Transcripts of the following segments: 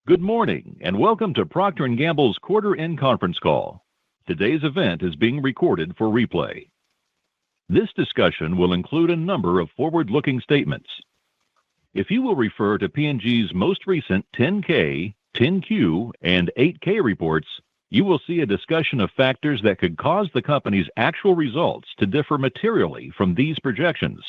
Good morning, and welcome to Procter & Gamble's quarter-end conference call. Today's event is being recorded for replay. This discussion will include a number of forward-looking statements. If you will refer to P&G's most recent 10-K, 10-Q, and 8-K reports, you will see a discussion of factors that could cause the company's actual results to differ materially from these projections.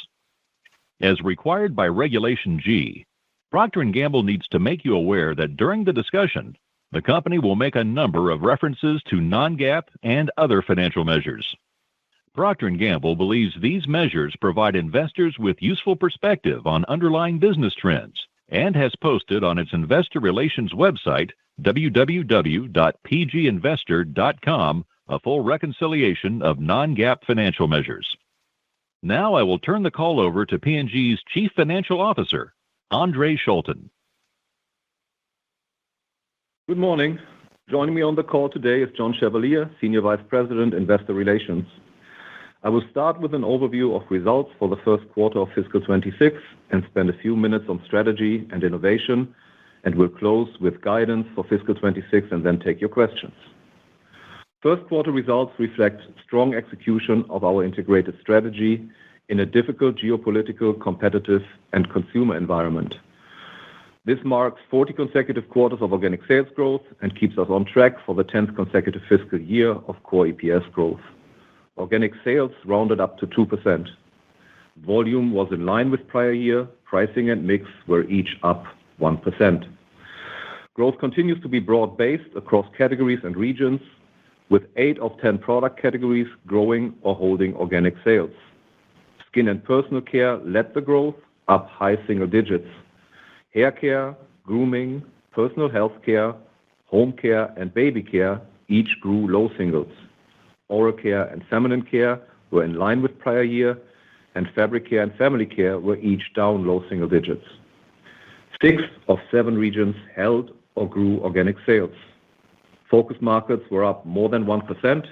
As required by Regulation G, Procter & Gamble needs to make you aware that during the discussion, the company will make a number of references to non-GAAP and other financial measures. Procter & Gamble believes these measures provide investors with useful perspective on underlying business trends and has posted on its investor relations website, www.pginvestor.com, a full reconciliation of non-GAAP financial measures. Now I will turn the call over to P&G's Chief Financial Officer, Andre Schulten. Good morning. Joining me on the call today is John Chevalier, Senior Vice President, Investor Relations. I will start with an overview of results for the first quarter of fiscal 26 and spend a few minutes on strategy and innovation, and we'll close with guidance for fiscal 26 and then take your questions. First quarter results reflect strong execution of our integrated strategy in a difficult geopolitical, competitive, and consumer environment. This marks 40 consecutive quarters of organic sales growth and keeps us on track for the 10th consecutive fiscal year of core EPS growth. Organic sales rounded up to 2%. Volume was in line with prior year. Pricing and mix were each up 1%. Growth continues to be broad-based across categories and regions, with 8 of 10 product categories growing or holding organic sales. Skin and personal care led the growth, up high single digits. Hair care, grooming, personal health care, home care, and baby care each grew low singles. Oral care and feminine care were in line with prior year, and fabric care and family care were each down low single digits. 6 of 7 regions held or grew organic sales. Focus markets were up more than 1%.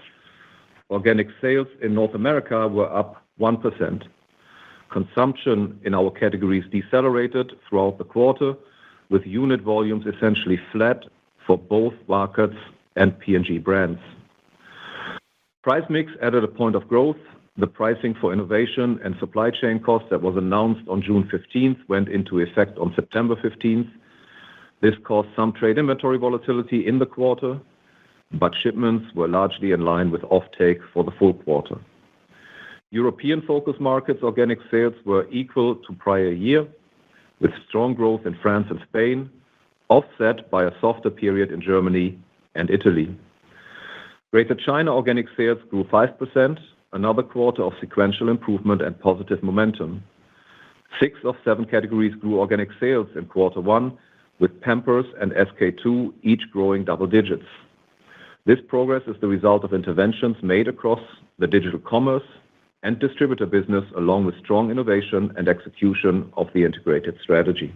Organic sales in North America were up 1%. Consumption in our categories decelerated throughout the quarter, with unit volumes essentially flat for both markets and P&G brands. Price mix added a point of growth. The pricing for innovation and supply chain costs that was announced on June 15th went into effect on September 15th. This caused some trade inventory volatility in the quarter, but shipments were largely in line with offtake for the full quarter. European focus markets organic sales were equal to prior year, with strong growth in France and Spain, offset by a softer period in Germany and Italy. Greater China organic sales grew 5%, another quarter of sequential improvement and positive momentum. 6 of 7 categories grew organic sales in quarter one, with Pampers and SK-II each growing double digits. This progress is the result of interventions made across the digital commerce and distributor business, along with strong innovation and execution of the integrated strategy.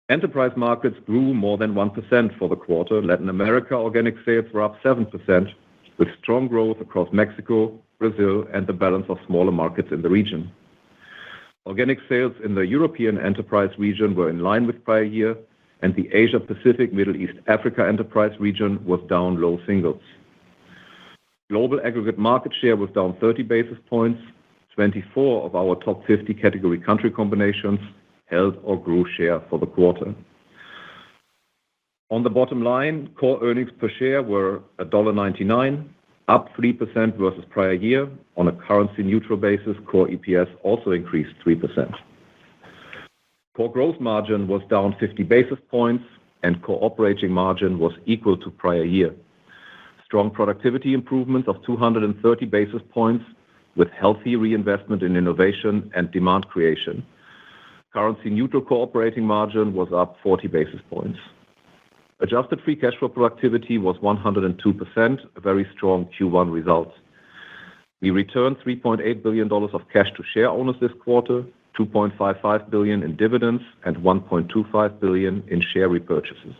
Enterprise markets grew more than 1% for the quarter. Latin America organic sales were up 7%, with strong growth across Mexico, Brazil, and the balance of smaller markets in the region. Organic sales in the European enterprise region were in line with prior year, and the Asia Pacific, Middle East, Africa enterprise region was down low singles. Global aggregate market share was down 30 basis points. 24 of our top 50 category country combinations held or grew share for the quarter. On the bottom line, core earnings per share were $1.99, up 3% versus prior year. On a currency-neutral basis, core EPS also increased 3%. Core gross margin was down 50 basis points, and core operating margin was equal to prior year. Strong productivity improvements of 230 basis points, with healthy reinvestment in innovation and demand creation. Currency-neutral core operating margin was up 40 basis points. Adjusted free cash flow productivity was 102%, a very strong Q1 result. We returned $3.8 billion of cash to share owners this quarter, $2.55 billion in dividends, and $1.25 billion in share repurchases.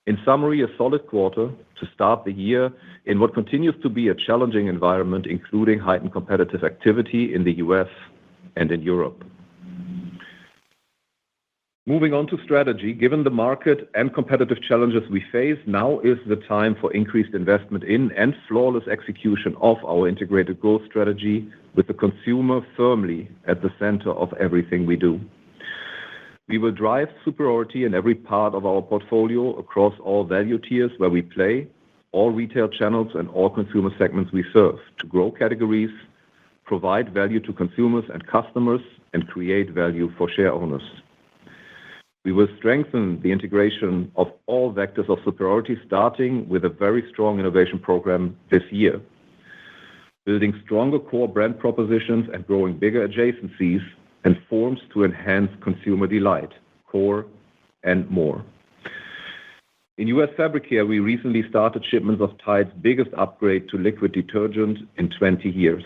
In summary, a solid quarter to start the year in what continues to be a challenging environment, including heightened competitive activity in the US and in Europe. Moving on to strategy, given the market and competitive challenges we face, now is the time for increased investment in and flawless execution of our integrated growth strategy with the consumer firmly at the center of everything we do. We will drive superiority in every part of our portfolio across all value tiers where we play, all retail channels and all consumer segments we serve to grow categories, provide value to consumers and customers, and create value for share owners. We will strengthen the integration of all vectors of superiority, starting with a very strong innovation program this year. Building stronger core brand propositions and growing bigger adjacencies and forms to enhance consumer delight, core and more. In U.S. Fabric Care, we recently started shipments of Tide's biggest upgrade to liquid detergent in 20 years.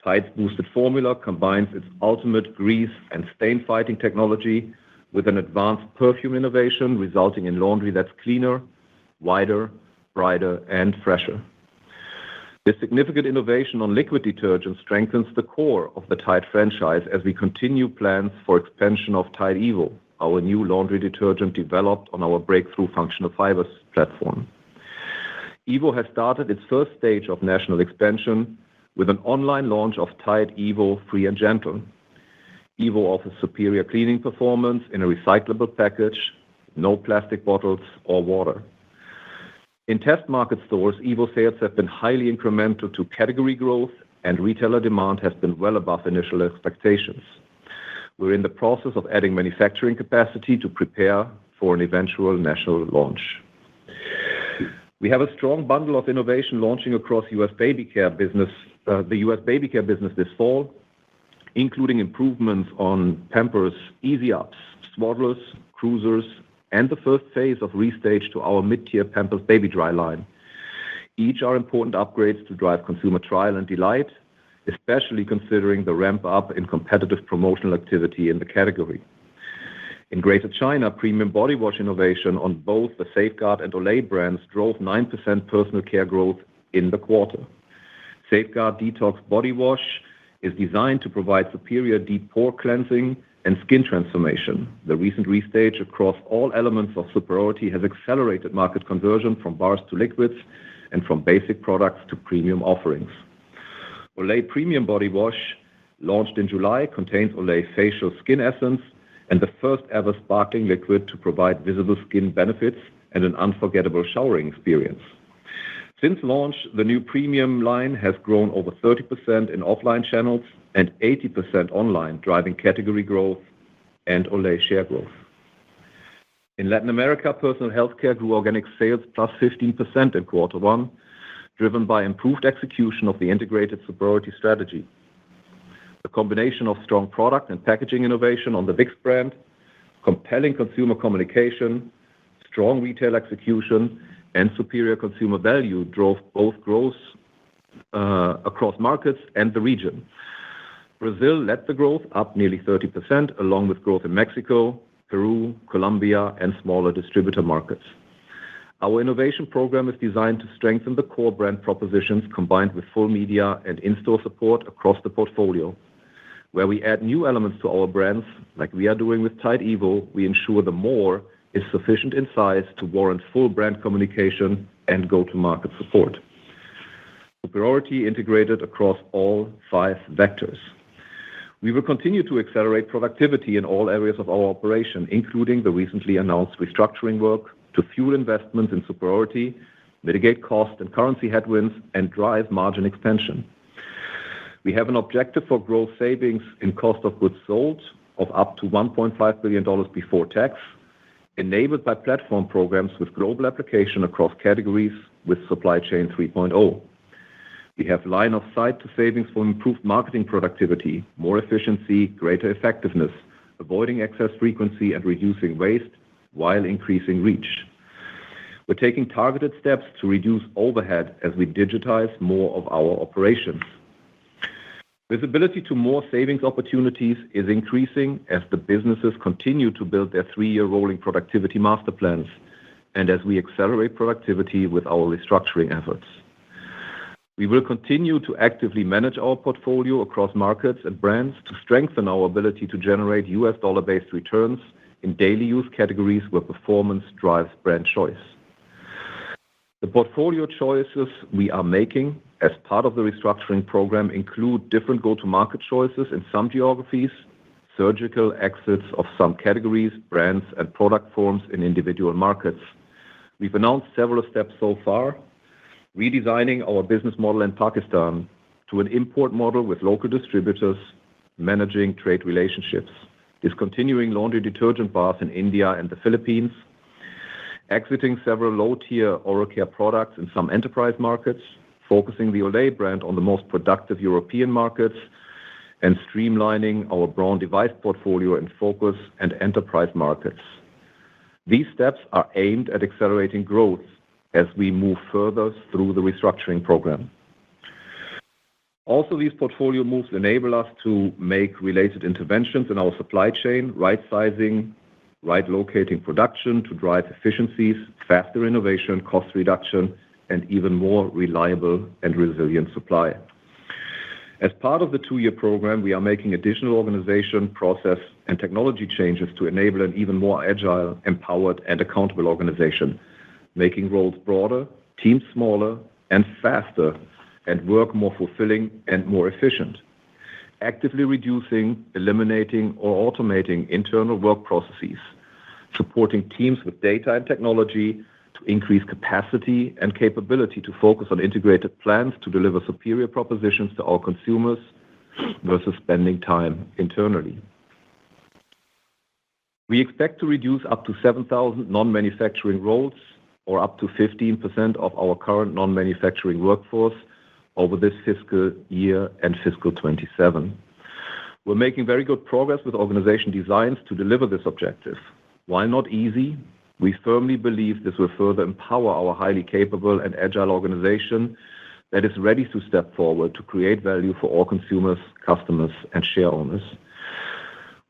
Tide's boosted formula combines its ultimate grease and stain-fighting technology with an advanced perfume innovation, resulting in laundry that's cleaner, wider, brighter, and fresher. This significant innovation on liquid detergent strengthens the core of the Tide franchise as we continue plans for expansion of Tide evo, our new laundry detergent developed on our breakthrough functional fibers platform. Evo has started its first stage of national expansion with an online launch of Tide evo Free and Gentle. Evo offers superior cleaning performance in a recyclable package, no plastic bottles or water. In test market stores, Evo sales have been highly incremental to category growth, and retailer demand has been well above initial expectations. We're in the process of adding manufacturing capacity to prepare for an eventual national launch. We have a strong bundle of innovation launching across U.S. baby care business, the U.S. baby care business this fall, including improvements on Pampers Easy Ups, Swaddlers, Cruisers, and the first phase of restage to our mid-tier Pampers Baby Dry line. Each are important upgrades to drive consumer trial and delight, especially considering the ramp up in competitive promotional activity in the category. In Greater China, premium body wash innovation on both the Safeguard and Olay brands drove 9% personal care growth in the quarter. Safeguard Detox Body Wash is designed to provide superior deep pore cleansing and skin transformation. The recent restage across all elements of superiority has accelerated market conversion from bars to liquids and from basic products to premium offerings. Olay Premium Body Wash, launched in July, contains Olay Facial Skin Essence and the first ever sparkling liquid to provide visible skin benefits and an unforgettable showering experience. Since launch, the new premium line has grown over 30% in offline channels and 80% online, driving category growth and Olay share growth. In Latin America, personal healthcare grew organic sales plus 15% in quarter one, driven by improved execution of the integrated superiority strategy. The combination of strong product and packaging innovation on the Vicks brand, compelling consumer communication, strong retail execution, and superior consumer value drove both growth across markets and the region. Brazil led the growth, up nearly 30%, along with growth in Mexico, Peru, Colombia, and smaller distributor markets. Our innovation program is designed to strengthen the core brand propositions combined with full media and in-store support across the portfolio. Where we add new elements to our brands, like we are doing with Tide evo, we ensure the more is sufficient in size to warrant full brand communication and go-to-market support. Superiority integrated across all 5 vectors. We will continue to accelerate productivity in all areas of our operation, including the recently announced restructuring work to fuel investments in superiority, mitigate cost and currency headwinds, and drive margin expansion. We have an objective for growth savings in cost of goods sold of up to $1.5 billion before tax, enabled by platform programs with global application across categories with Supply Chain 3.0. We have line of sight to savings for improved marketing productivity, more efficiency, greater effectiveness, avoiding excess frequency, and reducing waste while increasing reach. We're taking targeted steps to reduce overhead as we digitize more of our operations. Visibility to more savings opportunities is increasing as the businesses continue to build their 3-year rolling productivity master plans and as we accelerate productivity with our restructuring efforts. We will continue to actively manage our portfolio across markets and brands to strengthen our ability to generate US dollar-based returns in daily use categories where performance drives brand choice. The portfolio choices we are making as part of the restructuring program include different go-to-market choices in some geographies, surgical exits of some categories, brands, and product forms in individual markets. We've announced several steps so far, redesigning our business model in Pakistan to an import model with local distributors, managing trade relationships, discontinuing laundry detergent bars in India and the Philippines, exiting several low-tier oral care products in some enterprise markets, focusing the Olay brand on the most productive European markets, and streamlining our brown device portfolio in focus and enterprise markets. These steps are aimed at accelerating growth as we move further through the restructuring program. Also, these portfolio moves enable us to make related interventions in our supply chain, right-sizing, right-locating production to drive efficiencies, faster innovation, cost reduction, and even more reliable and resilient supply. As part of the 2-year program, we are making additional organization, process, and technology changes to enable an even more agile, empowered, and accountable organization, making roles broader, teams smaller and faster, and work more fulfilling and more efficient. Actively reducing, eliminating, or automating internal work processes, supporting teams with data and technology to increase capacity and capability to focus on integrated plans to deliver superior propositions to our consumers versus spending time internally. We expect to reduce up to 7,000 non-manufacturing roles, or up to 15% of our current non-manufacturing workforce over this fiscal year and fiscal 27. We're making very good progress with organization designs to deliver this objective. While not easy, we firmly believe this will further empower our highly capable and agile organization that is ready to step forward to create value for all consumers, customers, and share owners.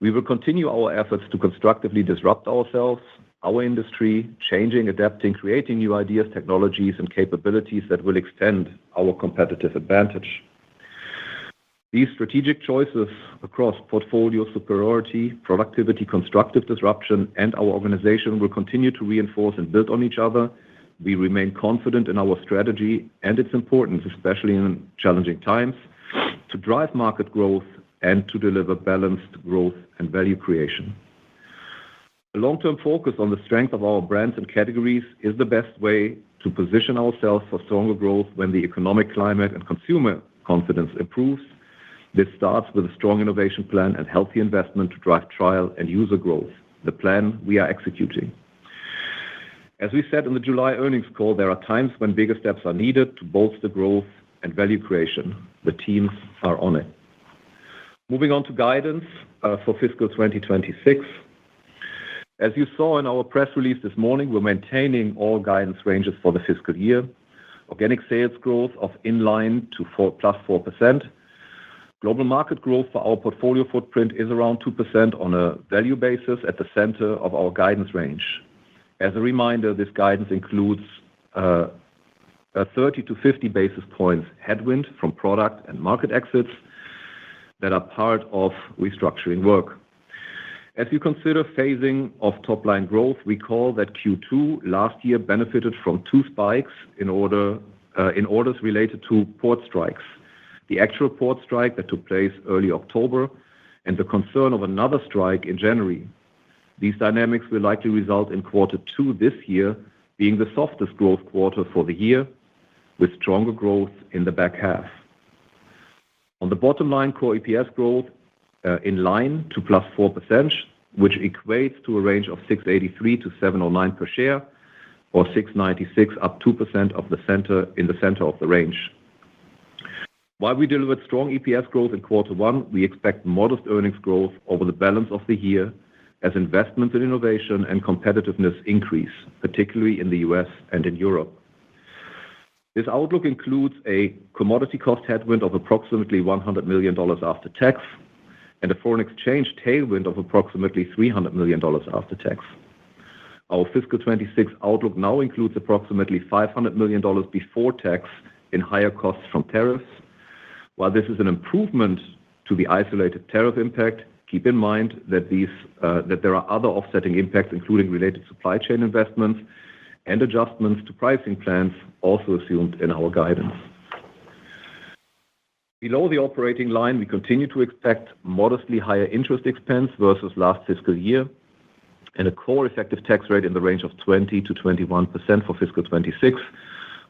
We will continue our efforts to constructively disrupt ourselves, our industry, changing, adapting, creating new ideas, technologies, and capabilities that will extend our competitive advantage. These strategic choices across portfolio superiority, productivity, constructive disruption, and our organization will continue to reinforce and build on each other. We remain confident in our strategy and its importance, especially in challenging times, to drive market growth and to deliver balanced growth and value creation. A long-term focus on the strength of our brands and categories is the best way to position ourselves for stronger growth when the economic climate and consumer confidence improves. This starts with a strong innovation plan and healthy investment to drive trial and user growth, the plan we are executing. As we said in the July earnings call, there are times when bigger steps are needed to bolster growth and value creation. The teams are on it. Moving on to guidance for fiscal 2026. As you saw in our press release this morning, we're maintaining all guidance ranges for the fiscal year. Organic sales growth of in line to +4%. Global market growth for our portfolio footprint is around 2% on a value basis at the center of our guidance range. As a reminder, this guidance includes a 30 to 50 basis points headwind from product and market exits that are part of restructuring work. As you consider phasing of top-line growth, recall that Q2 last year benefited from 2 spikes in orders related to port strikes. The actual port strike that took place early October and the concern of another strike in January. These dynamics will likely result in Q2 this year being the softest growth quarter for the year, with stronger growth in the back half. On the bottom line, core EPS growth in line to +4%, which equates to a range of $6.83 to $7.09 per share, or $6.96, up 2% in the center of the range. While we delivered strong EPS growth in Q1, we expect modest earnings growth over the balance of the year as investments in innovation and competitiveness increase, particularly in the US and in Europe. This outlook includes a commodity cost headwind of approximately $100 million after tax and a foreign exchange tailwind of approximately $300 million after tax. Our fiscal 26 outlook now includes approximately $500 million before tax in higher costs from tariffs. While this is an improvement to the isolated tariff impact, keep in mind that there are other offsetting impacts, including related supply chain investments and adjustments to pricing plans also assumed in our guidance. Below the operating line, we continue to expect modestly higher interest expense versus last fiscal year and a core effective tax rate in the range of 20 to 21% for fiscal 26,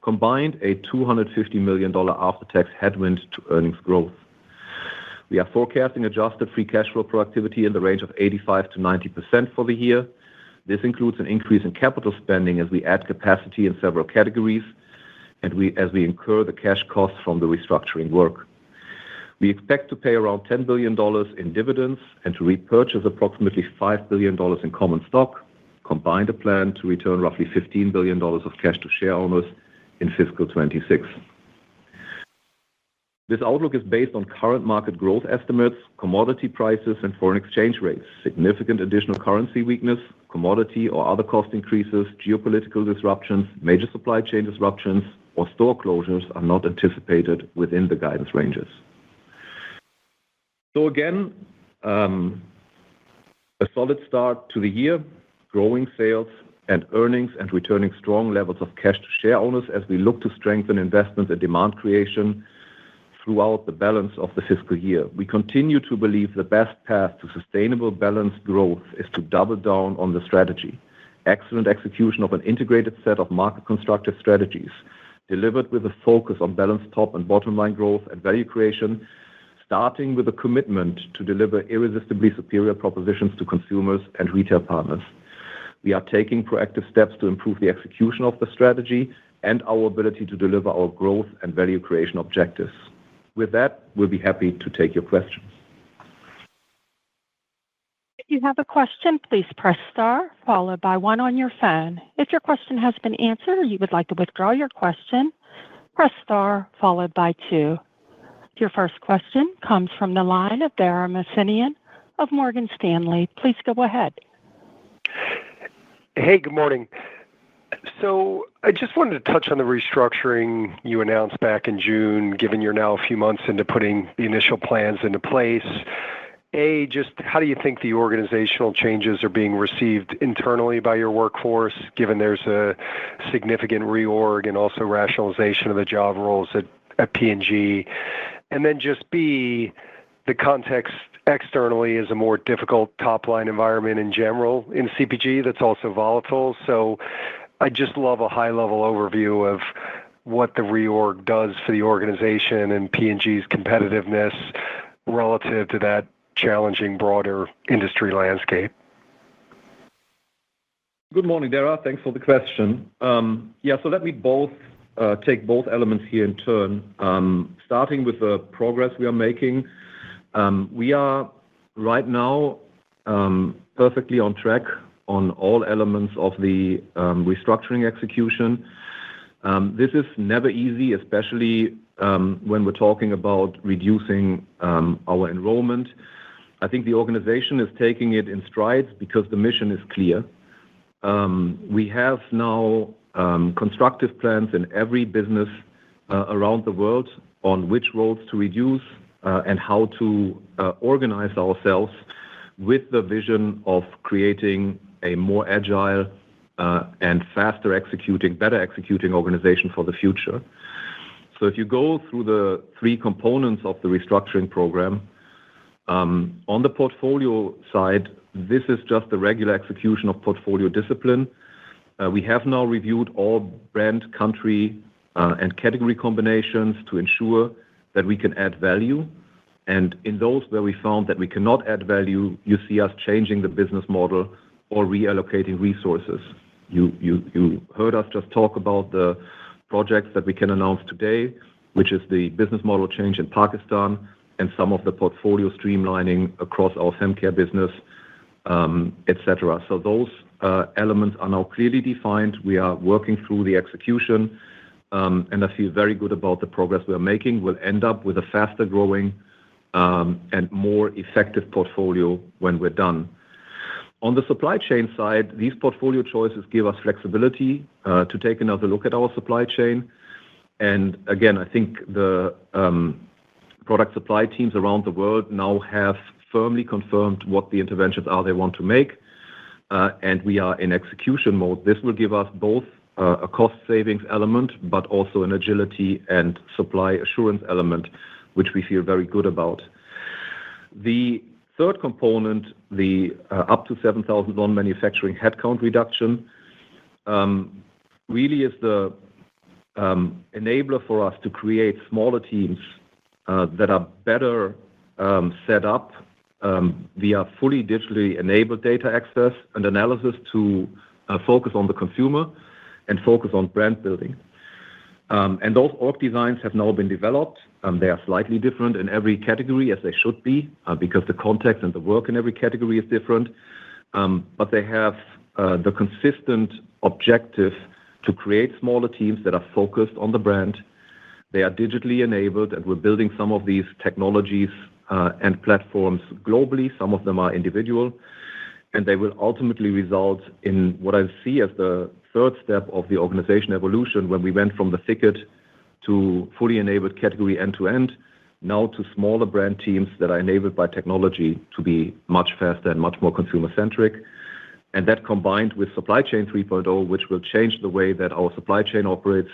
combined a $250 million after-tax headwind to earnings growth. We are forecasting adjusted free cash flow productivity in the range of 85 to 90% for the year. This includes an increase in capital spending as we add capacity in several categories and as we incur the cash costs from the restructuring work. We expect to pay around $10 billion in dividends and to repurchase approximately $5 billion in common stock, combined a plan to return roughly $15 billion of cash to share owners in fiscal 26. This outlook is based on current market growth estimates, commodity prices, and foreign exchange rates. Significant additional currency weakness, commodity or other cost increases, geopolitical disruptions, major supply chain disruptions, or store closures are not anticipated within the guidance ranges. So again, a solid start to the year, growing sales and earnings and returning strong levels of cash to share owners as we look to strengthen investment and demand creation throughout the balance of the fiscal year. We continue to believe the best path to sustainable balanced growth is to double down on the strategy. Excellent execution of an integrated set of market constructive strategies, delivered with a focus on balanced top and bottom line growth and value creation, starting with a commitment to deliver irresistibly superior propositions to consumers and retail partners. We are taking proactive steps to improve the execution of the strategy and our ability to deliver our growth and value creation objectives. With that, we'll be happy to take your questions. If you have a question, please press star followed by 1 on your phone. If your question has been answered or you would like to withdraw your question, press star followed by 2. Your first question comes from the line of Dara Mohsenian of Morgan Stanley. Please go ahead. Hey, good morning. So I just wanted to touch on the restructuring you announced back in June, given you're now a few months into putting the initial plans into place. Just how do you think the organizational changes are being received internally by your workforce, given there's a significant reorg and also rationalization of the job roles at P&G? And then just B, the context externally is a more difficult top-line environment in general in CPG that's also volatile. So I just love a high-level overview of what the reorg does for the organization and P&G's competitiveness relative to that challenging broader industry landscape. Good morning, Dara. Thanks for the question. So let me take both elements here in turn. Starting with the progress we are making. We are right now perfectly on track on all elements of the restructuring execution. This is never easy, especially when we're talking about reducing our enrollment. I think the organization is taking it in strides because the mission is clear. We have now constructive plans in every business around the world on which roles to reduce and how to organize ourselves with the vision of creating a more agile and better executing organization for the future. So if you go through the 3 components of the restructuring program, on the portfolio side, this is just the regular execution of portfolio discipline. We have now reviewed all brand, country, and category combinations to ensure that we can add value. And in those where we found that we cannot add value, you see us changing the business model or reallocating resources. You heard us just talk about the projects that we can announce today, which is the business model change in Pakistan and some of the portfolio streamlining across our femcare business, etc. So those elements are now clearly defined. We are working through the execution, and I feel very good about the progress we are making. We'll end up with a faster growing and more effective portfolio when we're done. On the supply chain side, these portfolio choices give us flexibility to take another look at our supply chain. And again, I think the product supply teams around the world now have firmly confirmed what the interventions are they want to make, and we are in execution mode. This will give us both a cost savings element, but also an agility and supply assurance element, which we feel very good about. The third component, the up to 7,000 non-manufacturing headcount reduction, really is the enabler for us to create smaller teams that are better set up via fully digitally enabled data access and analysis to focus on the consumer and focus on brand building. And those org designs have now been developed. They are slightly different in every category, as they should be, because the context and the work in every category is different. But they have the consistent objective to create smaller teams that are focused on the brand. They are digitally enabled, and we're building some of these technologies and platforms globally. Some of them are individual, and they will ultimately result in what I see as the third step of the organization evolution, when we went from the thicket to fully enabled category end-to-end, now to smaller brand teams that are enabled by technology to be much faster and much more consumer-centric. And that, combined with Supply Chain 3.0, which will change the way that our supply chain operates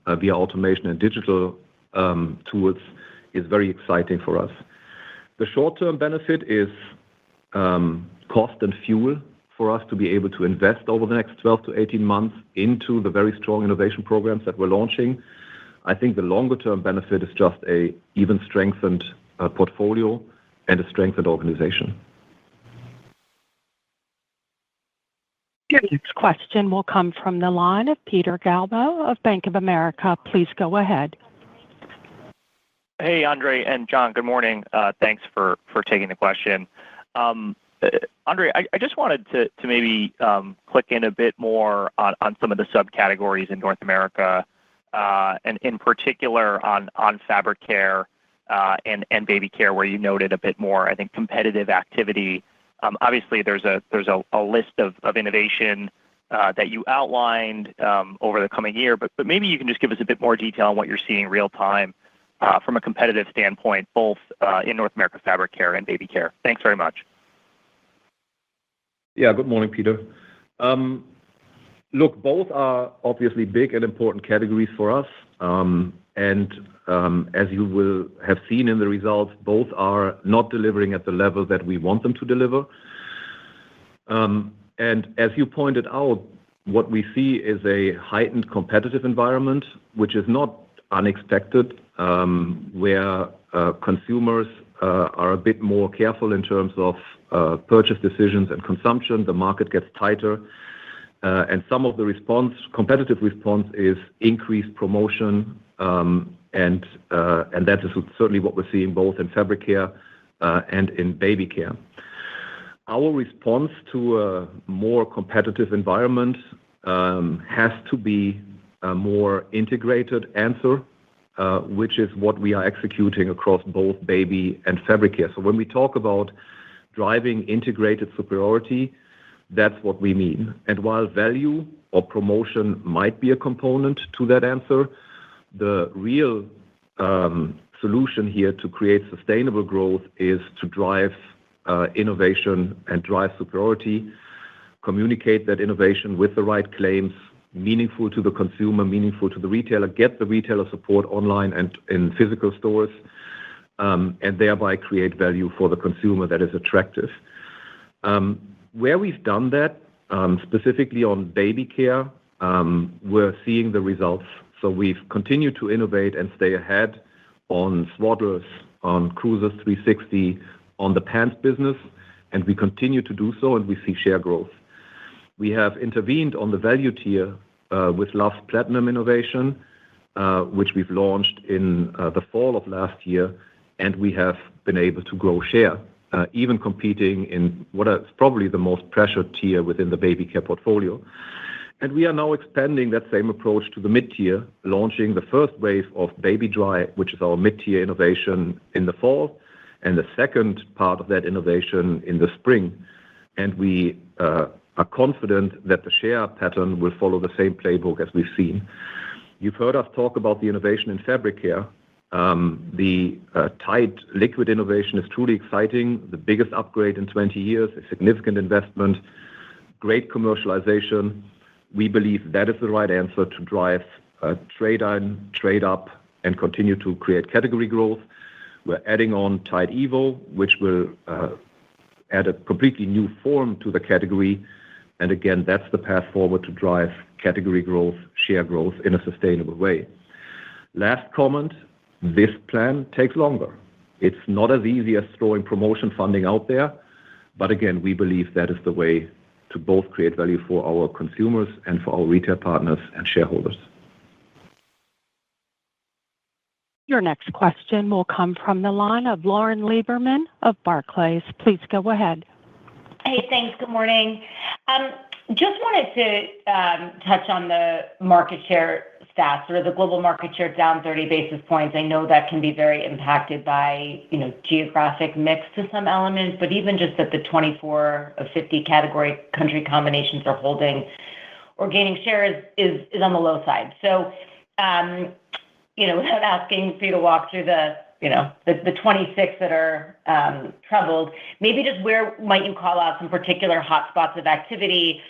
via automation and digital tools, is very exciting for us. The short-term benefit is cost and fuel for us to be able to invest over the next 12 to 18 months into the very strong innovation programs that we're launching. I think the longer-term benefit is just a even strengthened portfolio and a strengthened organization. Your next question will come from the line of Peter Galbo of Bank of America. Please go ahead. Hey, Andre and John, good morning. Thanks for taking the question. Andre, I just wanted to maybe click in a bit more on some of the subcategories in North America, and in particular on fabric care and baby care, where you noted a bit more, I think, competitive activity. Obviously, there's a list of innovation that you outlined over the coming year, but maybe you can just give us a bit more detail on what you're seeing real time from a competitive standpoint, both in North America fabric care and baby care. Thanks very much. Yeah, good morning, Peter. Look, both are obviously big and important categories for us. And as you will have seen in the results, both are not delivering at the level that we want them to deliver. And as you pointed out, what we see is a heightened competitive environment, which is not unexpected, where consumers are a bit more careful in terms of purchase decisions and consumption. The market gets tighter. And some of the competitive response is increased promotion, and that is certainly what we're seeing both in fabric care and in baby care. Our response to a more competitive environment has to be a more integrated answer, which is what we are executing across both baby and fabric care. So when we talk about driving integrated superiority, that's what we mean. And while value or promotion might be a component to that answer, the real solution here to create sustainable growth is to drive innovation and drive superiority, communicate that innovation with the right claims, meaningful to the consumer, meaningful to the retailer, get the retailer support online and in physical stores, and thereby create value for the consumer that is attractive. Where we've done that, specifically on baby care, we're seeing the results. So we've continued to innovate and stay ahead on Swaddlers, on Cruisers 360, on the pants business, and we continue to do so, and we see share growth. We have intervened on the value tier with Luvs Platinum innovation, which we've launched in the fall of last year, and we have been able to grow share, even competing in what is probably the most pressured tier within the baby care portfolio. And we are now expanding that same approach to the mid-tier, launching the first wave of Baby Dry, which is our mid-tier innovation, in the fall, and the second part of that innovation in the spring. And we are confident that the share pattern will follow the same playbook as we've seen. You've heard us talk about the innovation in fabric care. The Tide liquid innovation is truly exciting. The biggest upgrade in 20 years, a significant investment, great commercialization. We believe that is the right answer to drive trade in, trade up, and continue to create category growth. We're adding on Tide Evo, which will add a completely new form to the category. And again, that's the path forward to drive category growth, share growth in a sustainable way. Last comment, this plan takes longer. It's not as easy as throwing promotion funding out there. But again, we believe that is the way to both create value for our consumers and for our retail partners and shareholders. Your next question will come from the line of Lauren Lieberman of Barclays. Please go ahead. Hey, thanks. Good morning. Just wanted to touch on the market share stats, or the global market share down 30 basis points. I know that can be very impacted by, geographic mix to some elements, but even just that the 24 of 50 category country combinations are holding or gaining share is on the low side. So, without asking for you to walk through the 26 that are troubled, maybe just where might you call out some particular hotspots of activity,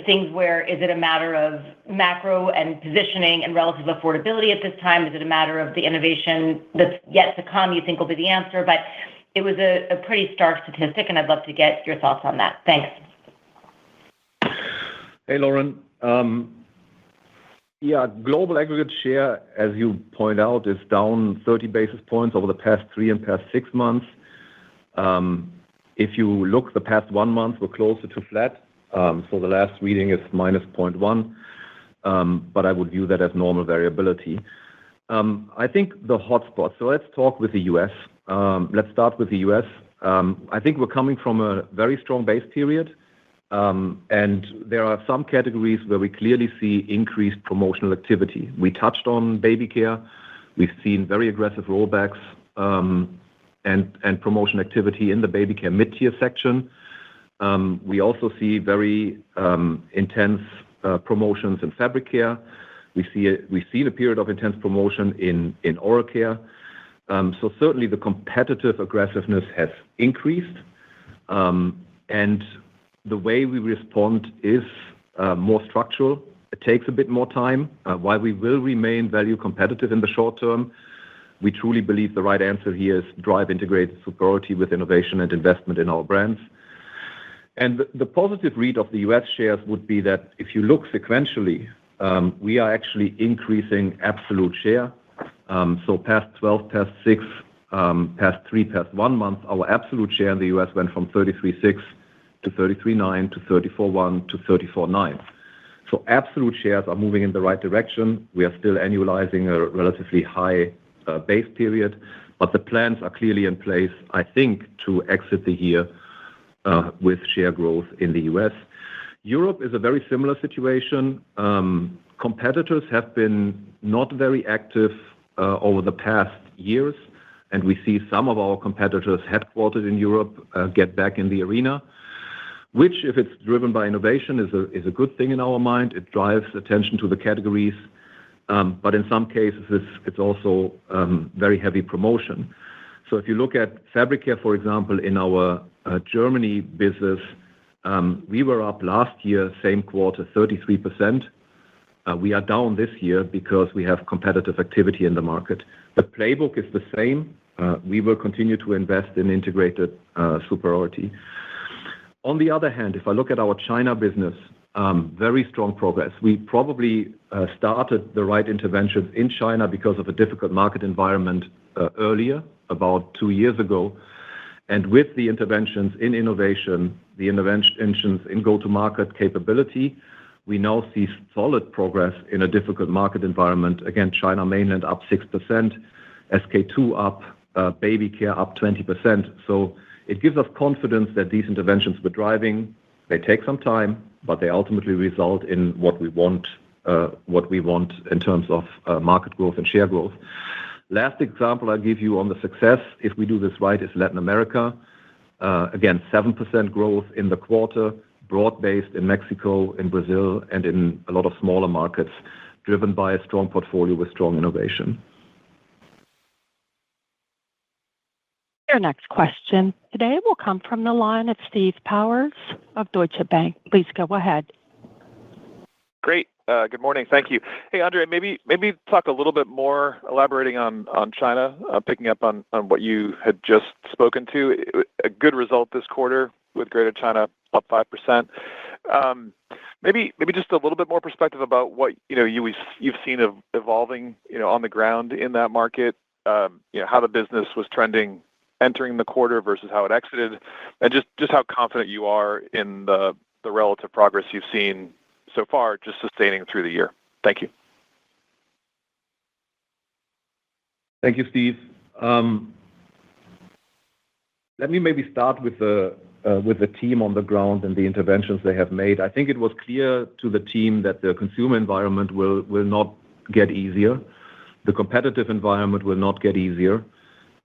things where is it a matter of macro and positioning and relative affordability at this time? Is it a matter of the innovation that's yet to come you think will be the answer? But it was a pretty stark statistic, and I'd love to get your thoughts on that. Thanks. Hey, Lauren. Global aggregate share, as you point out, is down 30 basis points over the past 3 and past 6 months. If you look the past 1 month, we're closer to flat. So the last reading is minus 0.1, but I would view that as normal variability. I think the hotspot, so let's talk with the U.S. Let's start with the U.S. I think we're coming from a very strong base period. And there are some categories where we clearly see increased promotional activity. We touched on baby care. We've seen very aggressive rollbacks and promotion activity in the baby care mid-tier section. We also see very intense promotions in fabric care. We've seen a period of intense promotion in oral care. So certainly the competitive aggressiveness has increased. And the way we respond is more structural. It takes a bit more time. While we will remain value competitive in the short term, we truly believe the right answer here is drive integrated superiority with innovation and investment in our brands. And the positive read of the U.S. shares would be that if you look sequentially, we are actually increasing absolute share. So past 12, past 6, past 3, past 1 month, our absolute share in the U.S. went from 33.6 to 33.9 to 34.1 to 34.9. So absolute shares are moving in the right direction. We are still annualizing a relatively high base period, but the plans are clearly in place, I think, to exit the year with share growth in the U.S. Europe is a very similar situation. Competitors have been not very active over the past years, and we see some of our competitors headquartered in Europe get back in the arena, which, if it's driven by innovation, is a good thing in our mind. It drives attention to the categories, but in some cases, it's also very heavy promotion. So if you look at fabric care, for example, in our Germany business, we were up last year, same quarter, 33%. We are down this year because we have competitive activity in the market. The playbook is the same. We will continue to invest in integrated superiority. On the other hand, if I look at our China business, very strong progress. We probably started the right interventions in China because of a difficult market environment earlier, about 2 years ago. And with the interventions in innovation, the interventions in go-to-market capability, we now see solid progress in a difficult market environment. Again, China mainland up 6%, SK2 up, baby care up 20%. So it gives us confidence that these interventions we're driving, they take some time, but they ultimately result in what we want in terms of market growth and share growth. Last example I'll give you on the success, if we do this right, is Latin America. Again, 7% growth in the quarter, broad-based in Mexico, in Brazil, and in a lot of smaller markets, driven by a strong portfolio with strong innovation. Your next question today will come from the line of Steve Powers of Deutsche Bank. Please go ahead. Great. Good morning. Thank you. Hey, Andre, maybe talk a little bit more, elaborating on China, picking up on what you had just spoken to. A good result this quarter with Greater China up 5%. Maybe just a little bit more perspective about what you've seen evolving on the ground in that market. How the business was trending entering the quarter versus how it exited, and just how confident you are in the relative progress you've seen so far, just sustaining through the year. Thank you. Thank you, Steve. Let me maybe start with the team on the ground and the interventions they have made. I think it was clear to the team that the consumer environment will not get easier. The competitive environment will not get easier.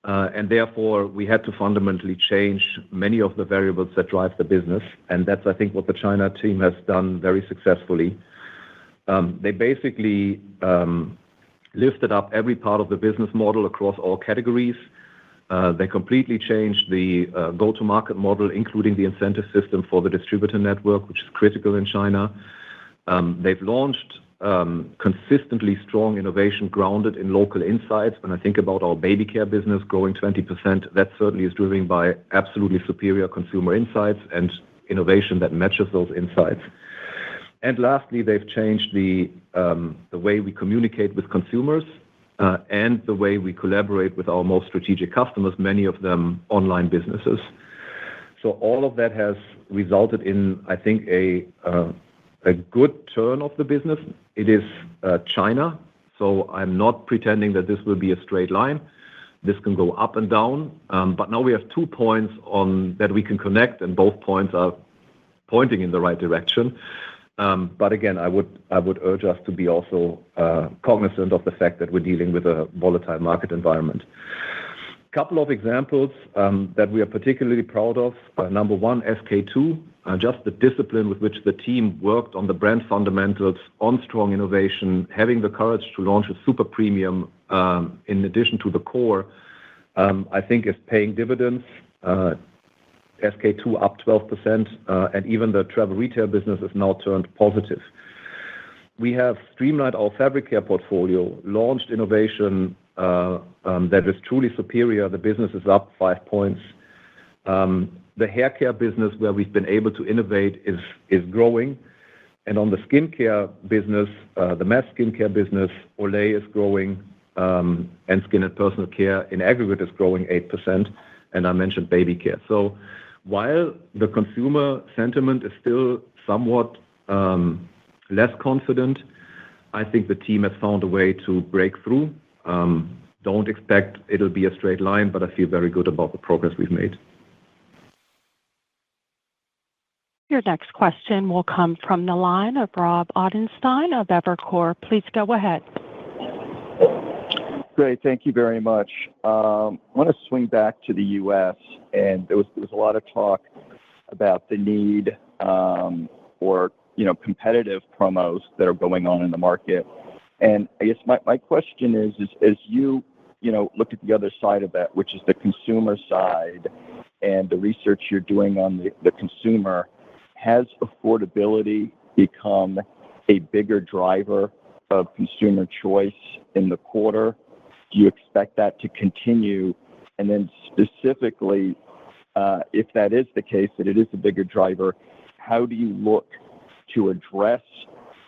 And therefore, we had to fundamentally change many of the variables that drive the business. And that's, I think, what the China team has done very successfully. They basically lifted up every part of the business model across all categories. They completely changed the go-to-market model, including the incentive system for the distributor network, which is critical in China. They've launched consistently strong innovation grounded in local insights. When I think about our baby care business growing 20%, that certainly is driven by absolutely superior consumer insights and innovation that matches those insights. And lastly, they've changed the way we communicate with consumers and the way we collaborate with our most strategic customers, many of them online businesses. So all of that has resulted in, I think, a good turn of the business. It is China, so I'm not pretending that this will be a straight line. This can go up and down, but now we have 2 points on that we can connect, and both points are pointing in the right direction. But again, I would urge us to be also cognizant of the fact that we're dealing with a volatile market environment. Couple of examples that we are particularly proud of. Number one, SK-II, just the discipline with which the team worked on the brand fundamentals, on strong innovation, having the courage to launch a super premium in addition to the core, I think is paying dividends. SK-II up 12%, and even the travel retail business is now turned positive. We have streamlined our fabric care portfolio, launched innovation that is truly superior. The business is up 5 points. The hair care business, where we've been able to innovate, is growing. And on the skincare business, the mass skincare business, Olay is growing, and skin and personal care in aggregate is growing 8%. And I mentioned baby care. So while the consumer sentiment is still somewhat less confident, I think the team has found a way to break through. Don't expect it'll be a straight line, but I feel very good about the progress we've made. Your next question will come from the line of Rob Ottenstein of Evercore. Please go ahead. Great. Thank you very much. I want to swing back to the U.S., and there was a lot of talk about the need for competitive promos that are going on in the market. And I guess my question is as you look at the other side of that, which is the consumer side, and the research you're doing on the consumer, has affordability become a bigger driver of consumer choice in the quarter? Do you expect that to continue? And then specifically, if that is the case, that it is a bigger driver, how do you look to address,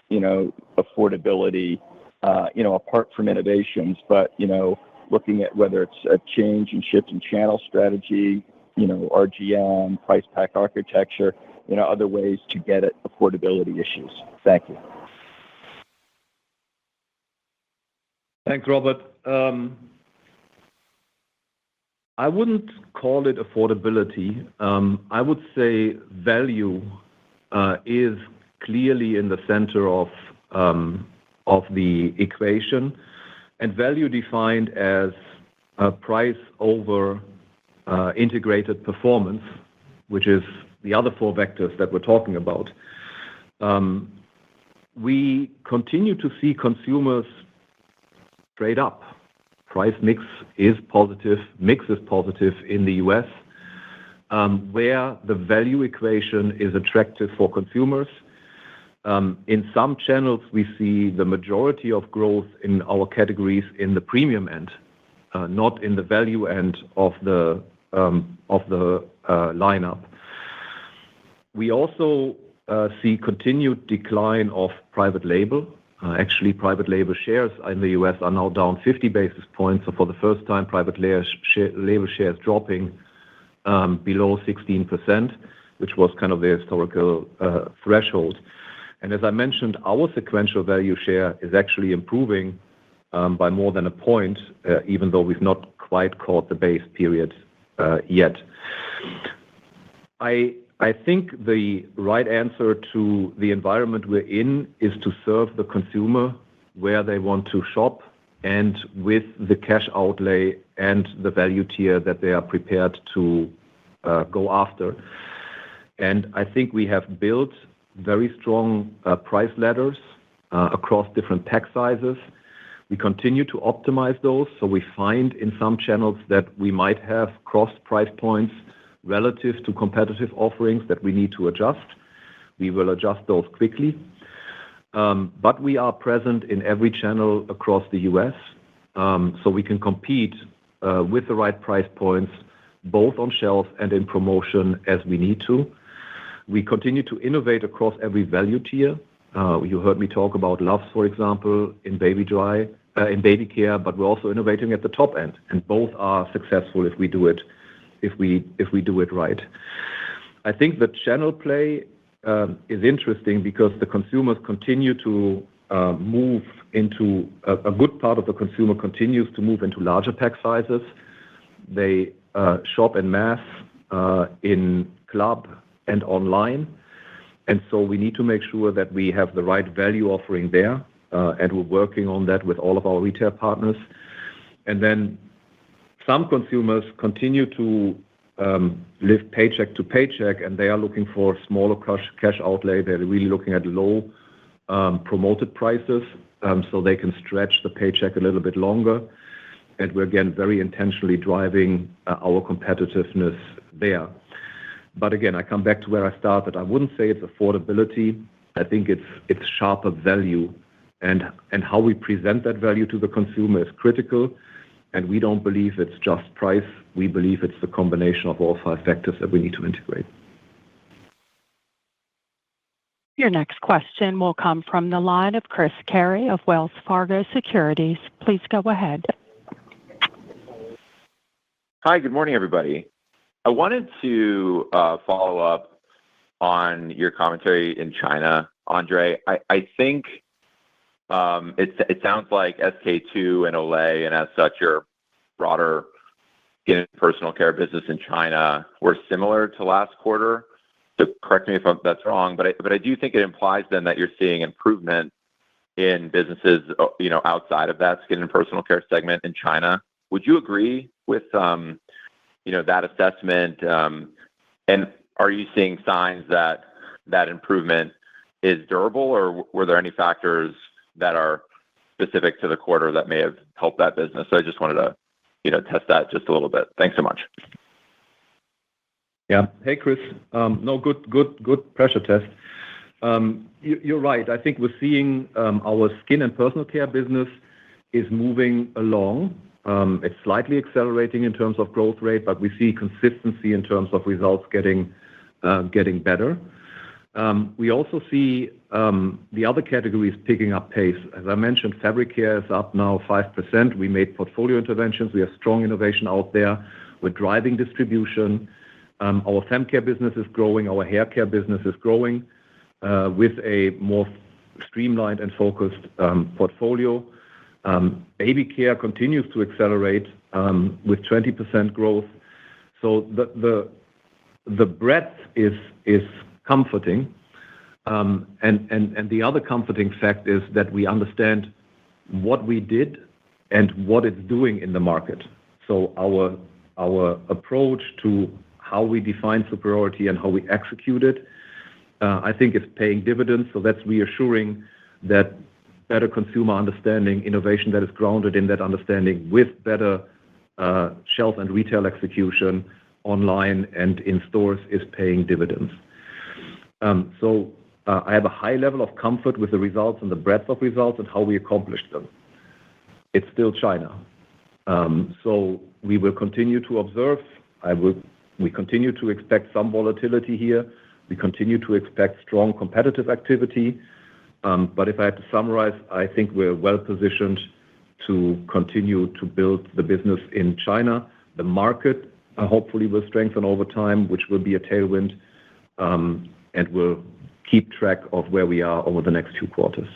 affordability, apart from innovations, but, looking at whether it's a change in shift in channel strategy, RGM, price pack architecture, other ways to get at affordability issues? Thank you. Thanks, Robert. I wouldn't call it affordability. I would say value is clearly in the center of the equation, and value defined as price over integrated performance, which is the other 4 vectors that we're talking about. We continue to see consumers trade up price mix is positive, mix is positive in the U.S., where the value equation is attractive for consumers. In some channels, we see the majority of growth in our categories in the premium end, not in the value end of the lineup. We also see continued decline of private label. Actually, private label shares in the U.S. are now down 50 basis points. So for the first time, private label shares dropping below 16%, which was kind of the historical threshold. And as I mentioned, our sequential value share is actually improving by more than a point, even though we've not quite caught the base period yet. I think the right answer to the environment we're in is to serve the consumer where they want to shop and with the cash outlay and the value tier that they are prepared to go after. And I think we have built very strong price ladders across different pack sizes. We continue to optimize those. So we find in some channels that we might have cross price points relative to competitive offerings that we need to adjust. We will adjust those quickly. But we are present in every channel across the U.S., so we can compete with the right price points, both on shelf and in promotion as we need to. We continue to innovate across every value tier. You heard me talk about Luvs, for example, in baby care, but we're also innovating at the top end, and both are successful if we do it right. I think the channel play is interesting because the consumers continue to move into a good part of the consumer continues to move into larger pack sizes. They shop en masse in club and online. And so we need to make sure that we have the right value offering there, and we're working on that with all of our retail partners. And then some consumers continue to live paycheck to paycheck, and they are looking for smaller cash outlay. They're really looking at low promoted prices, so they can stretch the paycheck a little bit longer. And we're, again, very intentionally driving our competitiveness there. But again, I come back to where I started. I wouldn't say it's affordability. I think it's sharper value, and how we present that value to the consumer is critical. And we don't believe it's just price. We believe it's the combination of all 5 factors that we need to integrate. Your next question will come from the line of Chris Carey of Wells Fargo Securities. Please go ahead. Hi, good morning, everybody. I wanted to follow up on your commentary in China, Andre. I think it sounds like SK-II and Olay, and as such, your broader skin and personal care business in China were similar to last quarter. So correct me if that's wrong, but I do think it implies then that you're seeing improvement in businesses, outside of that skin and personal care segment in China. Would you agree with that assessment? And are you seeing signs that that improvement is durable, or were there any factors that are specific to the quarter that may have helped that business? So I just wanted to, test that just a little bit. Thanks so much. Yeah. Hey, Chris. No, good pressure test. You're right. I think we're seeing our skin and personal care business is moving along. It's slightly accelerating in terms of growth rate, but we see consistency in terms of results getting better. We also see the other categories picking up pace. As I mentioned, fabric care is up now 5%. We made portfolio interventions. We have strong innovation out there. We're driving distribution. Our fem care business is growing. Our hair care business is growing with a more streamlined and focused portfolio. Baby care continues to accelerate with 20% growth. So the breadth is comforting. And the other comforting fact is that we understand what we did and what it's doing in the market. So our approach to how we define superiority and how we execute it, I think is paying dividends. So that's reassuring that better consumer understanding, innovation that is grounded in that understanding with better shelf and retail execution online and in stores is paying dividends. I have a high level of comfort with the results and the breadth of results and how we accomplished them. It's still China. We will continue to observe. We continue to expect some volatility here. We continue to expect strong competitive activity. If I had to summarize, I think we're well-positioned to continue to build the business in China. The market hopefully will strengthen over time, which will be a tailwind, and we'll keep track of where we are over the next few quarters.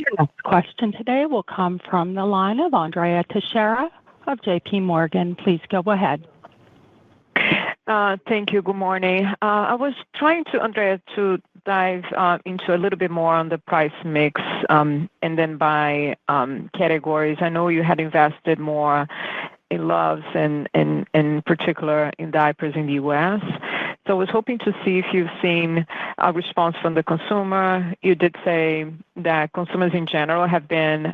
Your next question today will come from the line of Andrea Teixeira of JPMorgan. Please go ahead. Thank you. Good morning. I was trying to, Andrea, to dive into a little bit more on the price mix, and then by categories. I know you had invested more in Luvs and in particular in diapers in the U.S. So I was hoping to see if you've seen a response from the consumer. You did say that consumers in general have been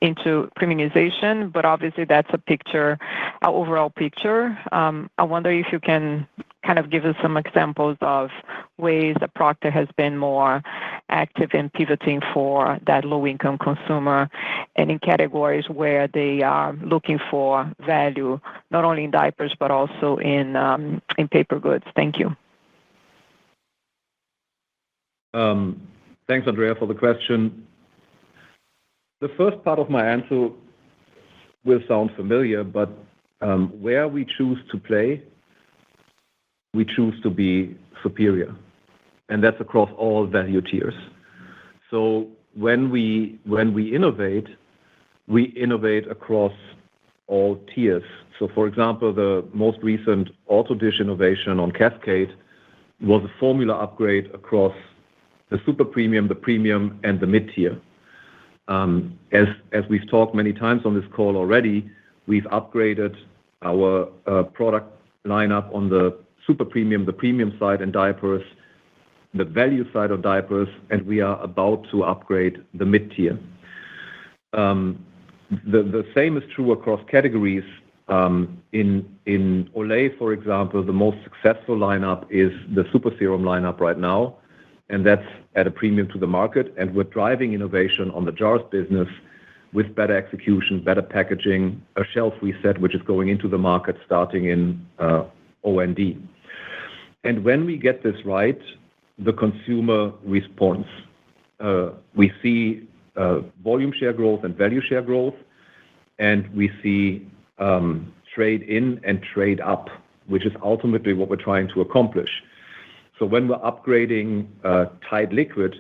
into premiumization, but obviously that's a picture, an overall picture. I wonder if you can kind of give us some examples of ways that Procter has been more active in pivoting for that low-income consumer and in categories where they are looking for value, not only in diapers but also in paper goods. Thank you. Thanks, Andrea, for the question. The first part of my answer will sound familiar, but where we choose to play, we choose to be superior, and that's across all value tiers. So when we innovate, we innovate across all tiers. So, for example, the most recent Auto Dish innovation on Cascade was a formula upgrade across the super premium, the premium, and the mid-tier. As we've talked many times on this call already, we've upgraded our product lineup on the super premium, the premium side in diapers, the value side of diapers, and we are about to upgrade the mid-tier. The same is true across categories. In Olay, for example, the most successful lineup is the Super Serum lineup right now, and that's at a premium to the market, and we're driving innovation on the jars business with better execution, better packaging, a shelf reset, which is going into the market starting in OND. And when we get this right, the consumer responds. We see volume share growth and value share growth, and we see trade in and trade up, which is ultimately what we're trying to accomplish. So when we're upgrading Tide Liquid,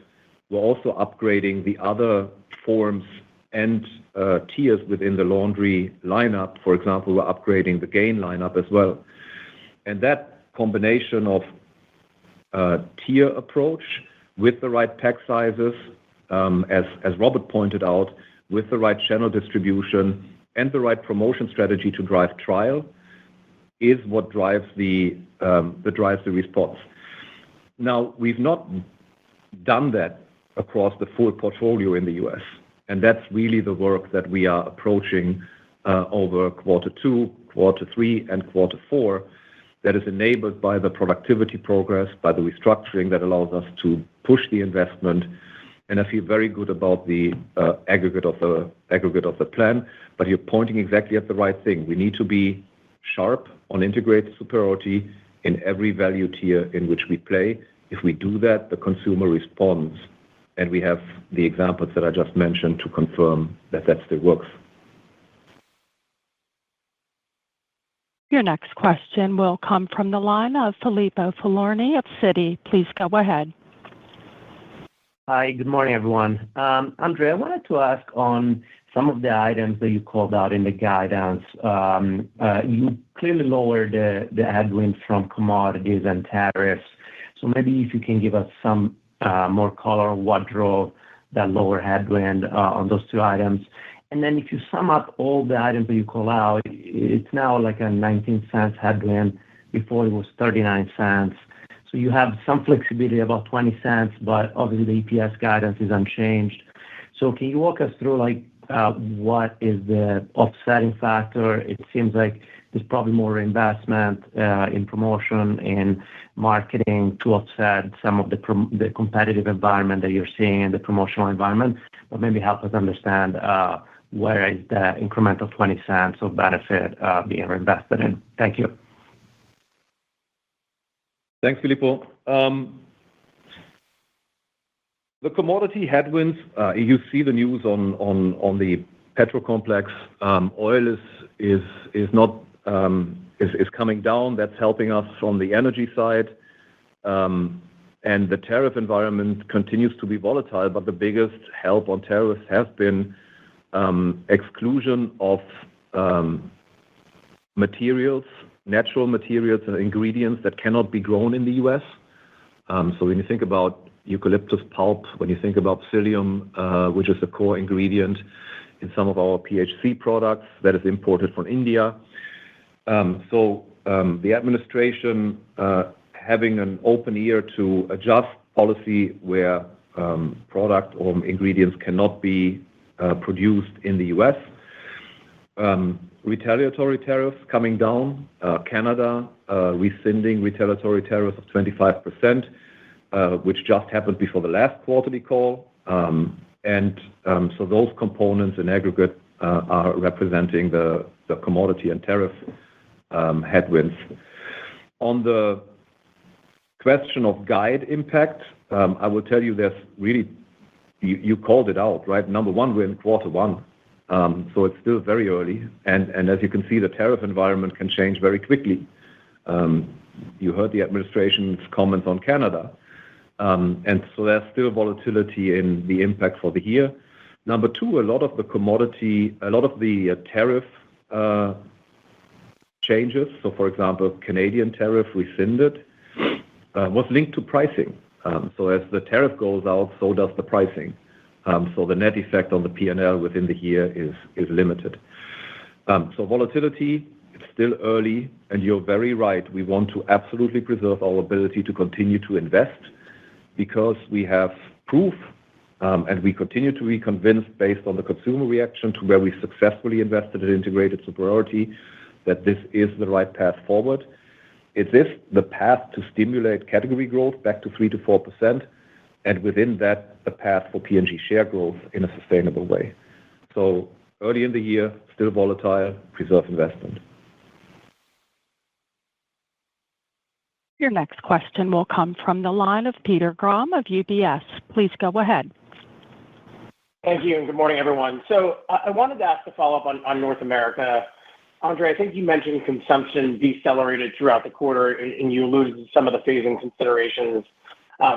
we're also upgrading the other forms and tiers within the laundry lineup. For example, we're upgrading the Gain lineup as well. And that combination of tier approach with the right pack sizes, as Robert pointed out, with the right channel distribution and the right promotion strategy to drive trial is what drives the response. Now, we've not done that across the full portfolio in the U.S., and that's really the work that we are approaching over Q2, Q3, and Q4 that is enabled by the productivity progress, by the restructuring that allows us to push the investment. And I feel very good about the aggregate of the plan. But you're pointing exactly at the right thing. We need to be sharp on integrated superiority in every value tier in which we play. If we do that, the consumer responds. And we have the examples that I just mentioned to confirm that still works. Your next question will come from the line of Filippo Falorni of Citi. Please go ahead. Hi, good morning, everyone. Andrea, I wanted to ask on some of the items that you called out in the guidance. You clearly lowered the headwind from commodities and tariffs. So maybe if you can give us some more color on what drove that lower headwind on those two items. And then if you sum up all the items that you call out, it's now like a 19 cents headwind. Before it was 39 cents. You have some flexibility, about $0.20, but obviously the EPS guidance is unchanged. Can you walk us through what is the offsetting factor? It seems like there's probably more investment in promotion, in marketing to offset some of the competitive environment that you're seeing in the promotional environment. Maybe help us understand where is the incremental $0.20 of benefit being reinvested in. Thank you. Thanks, Filippo. The commodity headwinds, you see the news on the petro complex. Oil is coming down. That's helping us from the energy side. The tariff environment continues to be volatile, but the biggest help on tariffs has been exclusion of materials, natural materials and ingredients that cannot be grown in the U.S. When you think about eucalyptus pulp, when you think about psyllium, which is a core ingredient in some of our PHC products that is imported from India. The administration having an open ear to adjust policy where product or ingredients cannot be produced in the U.S. Retaliatory tariffs coming down. Canada rescinding retaliatory tariffs of 25%, which just happened before the last quarterly call. Those components in aggregate are representing the commodity and tariff headwinds. On the question of guide impact, I will tell you there's really, you called it out, right? Number one, we're in quarter one. It's still very early. As you can see, the tariff environment can change very quickly. You heard the administration's comments on Canada. There's still volatility in the impact for the year. Number two, a lot of the tariff changes, so for example, Canadian tariff rescinded, was linked to pricing. As the tariff goes out, so does the pricing. The net effect on the P&L within the year is limited. Volatility, it's still early, and you're very right. We want to absolutely preserve our ability to continue to invest because we have proof, and we continue to be convinced based on the consumer reaction to where we successfully invested in integrated superiority, that this is the right path forward. It is the path to stimulate category growth back to 3%-4%, and within that, the path for P&G share growth in a sustainable way. Early in the year, still volatile, preserve investment. Your next question will come from the line of Peter Grom of UBS. Please go ahead. Thank you, and good morning, everyone. I wanted to ask a follow-up on North America. Andre, I think you mentioned consumption decelerated throughout the quarter, and you alluded to some of the phasing considerations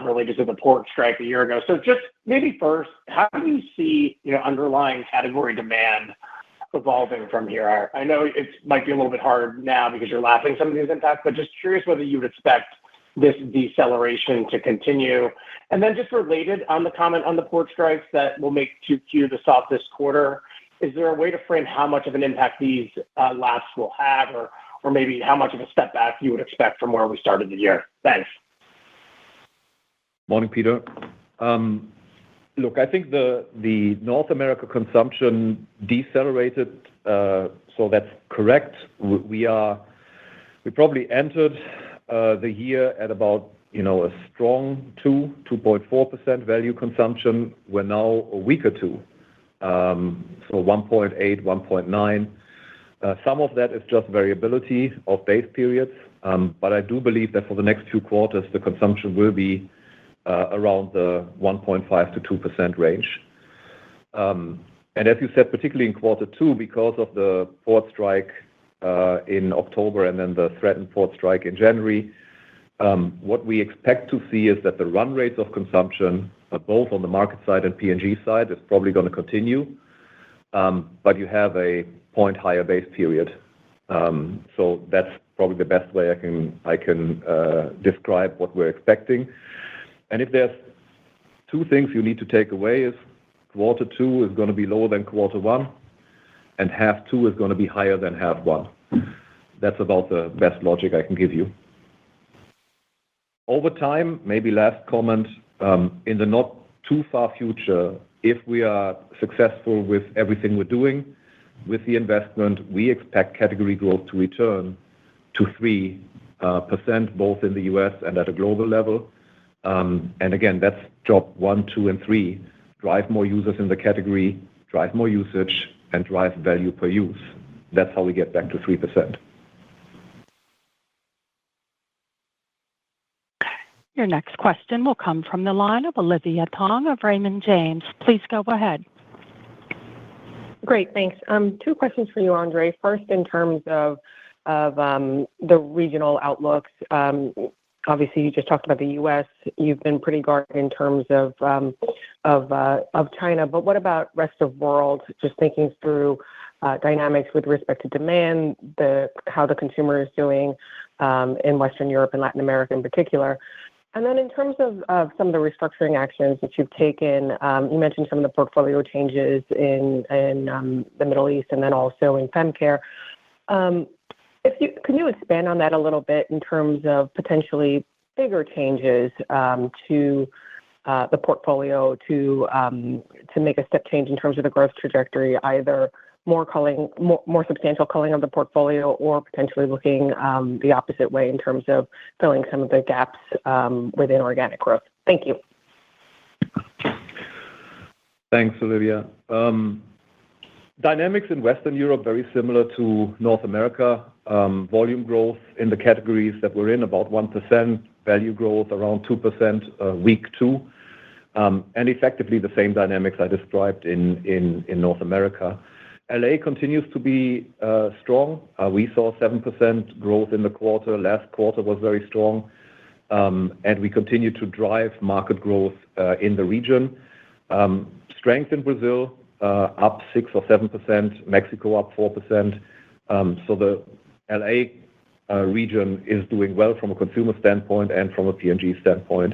related to the port strike a year ago. Just maybe first, how do you see underlying category demand evolving from here? I know it might be a little bit hard now because you're lapping some of these impacts, but just curious whether you would expect this deceleration to continue. Just related on the comment on the port strikes that will make 2Q the softest quarter, is there a way to frame how much of an impact these laps will have, or maybe how much of a step back you would expect from where we started the year? Thanks. Morning, Peter. Look, I think the North America consumption decelerated, so that's correct. We probably entered the year at about a strong 2.4% value consumption. We're now a week or two, so 1.8, 1.9. Some of that is just variability of base periods, but I do believe that for the next few quarters, the consumption will be around the 1.5 to 2% range. As you said, particularly in quarter two, because of the port strike in October and then the threatened port strike in January, what we expect to see is that the run rates of consumption, both on the market side and P&G side, is probably going to continue. But you have a point higher base period. That's probably the best way I can describe what we're expecting. If there's two things you need to take away is quarter two is going to be lower than quarter one, and half two is going to be higher than half one. That's about the best logic I can give you. Over time, maybe last comment, in the not too far future, if we are successful with everything we're doing with the investment, we expect category growth to return to 3%, both in the U.S. and at a global level. And again, that's job 1, 2, and 3. Drive more users in the category, drive more usage, and drive value per use. That's how we get back to 3%. Your next question will come from the line of Olivia Tong of Raymond James. Please go ahead. Great, thanks. 2 questions for you, Andre. First, in terms of the regional outlooks. Obviously, you just talked about the U.S. You've been pretty guarded in terms of China, but what about rest of world? Just thinking through dynamics with respect to demand, how the consumer is doing in Western Europe and Latin America in particular. And then in terms of some of the restructuring actions that you've taken, you mentioned some of the portfolio changes in the Middle East and then also in fem care. Can you expand on that a little bit in terms of potentially bigger changes to the portfolio to make a step change in terms of the growth trajectory, either more substantial culling of the portfolio or potentially looking the opposite way in terms of filling some of the gaps within organic growth? Thank you. Thanks, Olivia. Dynamics in Western Europe, very similar to North America. Volume growth in the categories that we're in, about 1%. Value growth, around 2%, week 2. And effectively the same dynamics I described in North America. LA continues to be strong. We saw 7% growth in the quarter. Last quarter was very strong. And we continue to drive market growth in the region. Strength in Brazil, up 6 or 7%. Mexico up 4%. So the LA region is doing well from a consumer standpoint and from a P&G standpoint.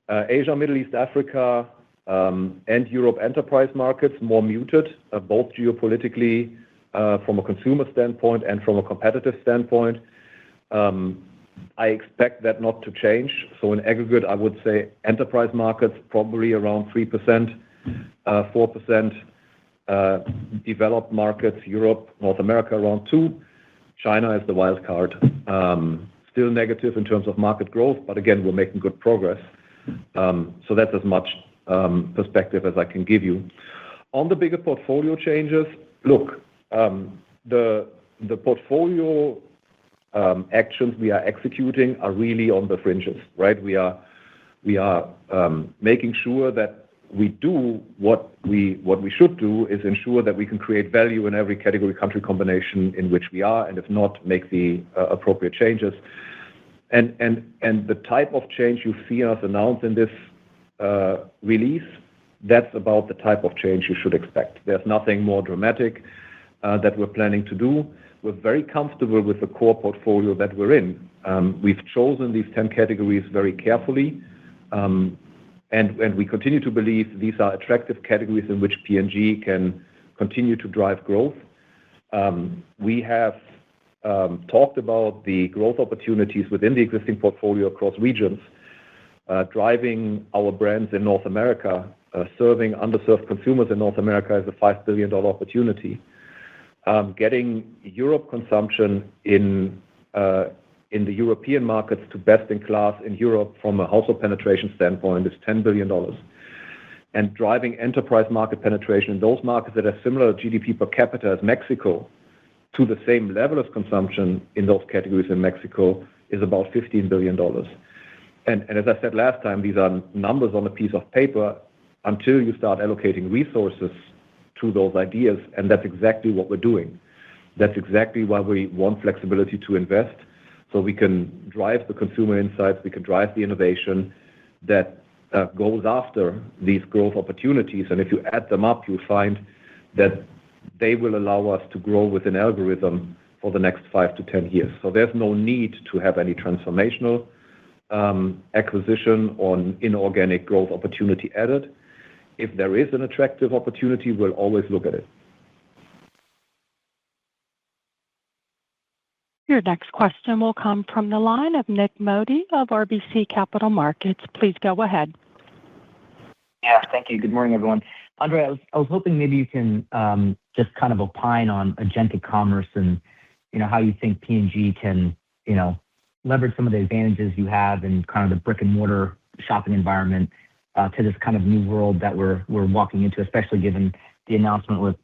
Asia, Middle East, Africa, and Europe enterprise markets, more muted, both geopolitically, from a consumer standpoint and from a competitive standpoint. I expect that not to change. So in aggregate, I would say enterprise markets probably around 3%, 4%. Developed markets, Europe, North America around 2%. China is the wild card. Still negative in terms of market growth, but again, we're making good progress. So that's as much perspective as I can give you. On the bigger portfolio changes, look, the portfolio actions we are executing are really on the fringes, right? We are making sure that we do what we should do is ensure that we can create value in every category country combination in which we are, and if not, make the appropriate changes. And the type of change you see us announce in this release, that's about the type of change you should expect. There's nothing more dramatic that we're planning to do. We're very comfortable with the core portfolio that we're in. We've chosen these 10 categories very carefully, and we continue to believe these are attractive categories in which P&G can continue to drive growth. We have talked about the growth opportunities within the existing portfolio across regions, driving our brands in North America, serving underserved consumers in North America is a $5 billion opportunity. Getting Europe consumption in the European markets to best in class in Europe from a household penetration standpoint is $10 billion. And driving enterprise market penetration in those markets that have similar GDP per capita as Mexico to the same level of consumption in those categories in Mexico is about $15 billion. And as I said last time, these are numbers on a piece of paper until you start allocating resources to those ideas, and that's exactly what we're doing. That's exactly why we want flexibility to invest, so we can drive the consumer insights, we can drive the innovation that goes after these growth opportunities. And if you add them up, you'll find that they will allow us to grow with an algorithm for the next 5 to 10 years. So there's no need to have any transformational acquisition or inorganic growth opportunity added. If there is an attractive opportunity, we'll always look at it. Your next question will come from the line of Nik Modi of RBC Capital Markets. Please go ahead. Yeah, thank you. Good morning, everyone. Andre, I was hoping maybe you can just kind of opine on agentic commerce and how you think P&G can leverage some of the advantages you have in kind of the brick and mortar shopping environment to this kind of new world that we're walking into, especially given the announcement with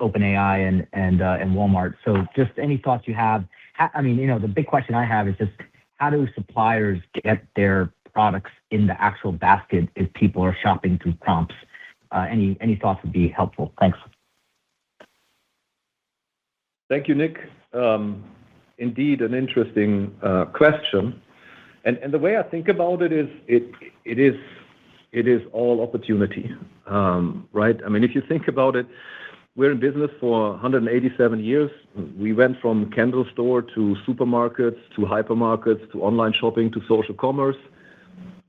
OpenAI and Walmart. So just any thoughts you have? The big question I have is just how do suppliers get their products in the actual basket if people are shopping through prompts? Any thoughts would be helpful. Thanks. Thank you, Nick. Indeed, an interesting question. And the way I think about it is it is all opportunity, right? I mean, if you think about it, we're in business for 187 years. We went from candle store to supermarkets, to hypermarkets, to online shopping, to social commerce,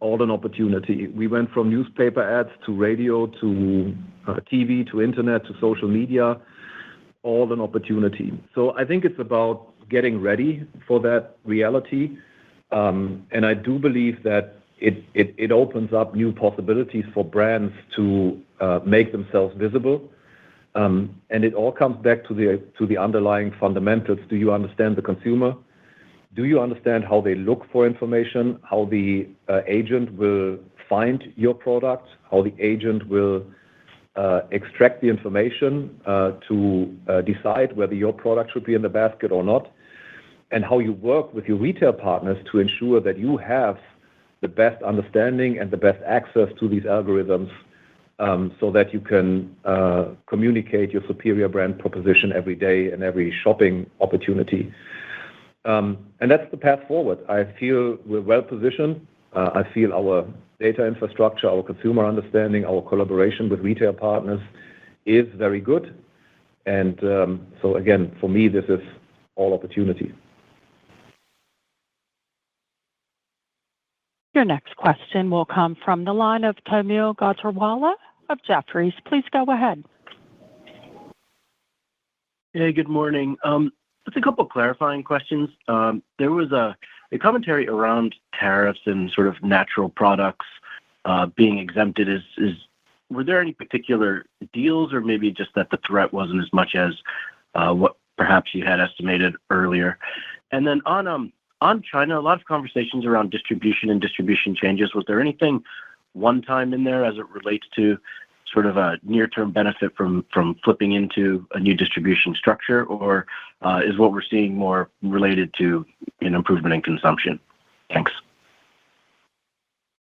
all an opportunity. We went from newspaper ads to radio, to TV, to internet, to social media, all an opportunity. So I think it's about getting ready for that reality. And I do believe that it opens up new possibilities for brands to make themselves visible. And it all comes back to the underlying fundamentals. Do you understand the consumer? Do you understand how they look for information, how the agent will find your product, how the agent will extract the information to decide whether your product should be in the basket or not, and how you work with your retail partners to ensure that you have the best understanding and the best access to these algorithms so that you can communicate your superior brand proposition every day and every shopping opportunity. And that's the path forward. I feel we're well positioned. I feel our data infrastructure, our consumer understanding, our collaboration with retail partners is very good. And so again, for me, this is all opportunity. Your next question will come from the line of Kaumil Gajrawala of Jefferies. Please go ahead. Hey, good morning. Just a couple clarifying questions. There was a commentary around tariffs and sort of natural products being exempted. Were there any particular deals, or maybe just that the threat wasn't as much as what perhaps you had estimated earlier? And then on China, a lot of conversations around distribution and distribution changes. Was there anything one time in there as it relates to sort of a near-term benefit from flipping into a new distribution structure, or is what we're seeing more related to an improvement in consumption? Thanks.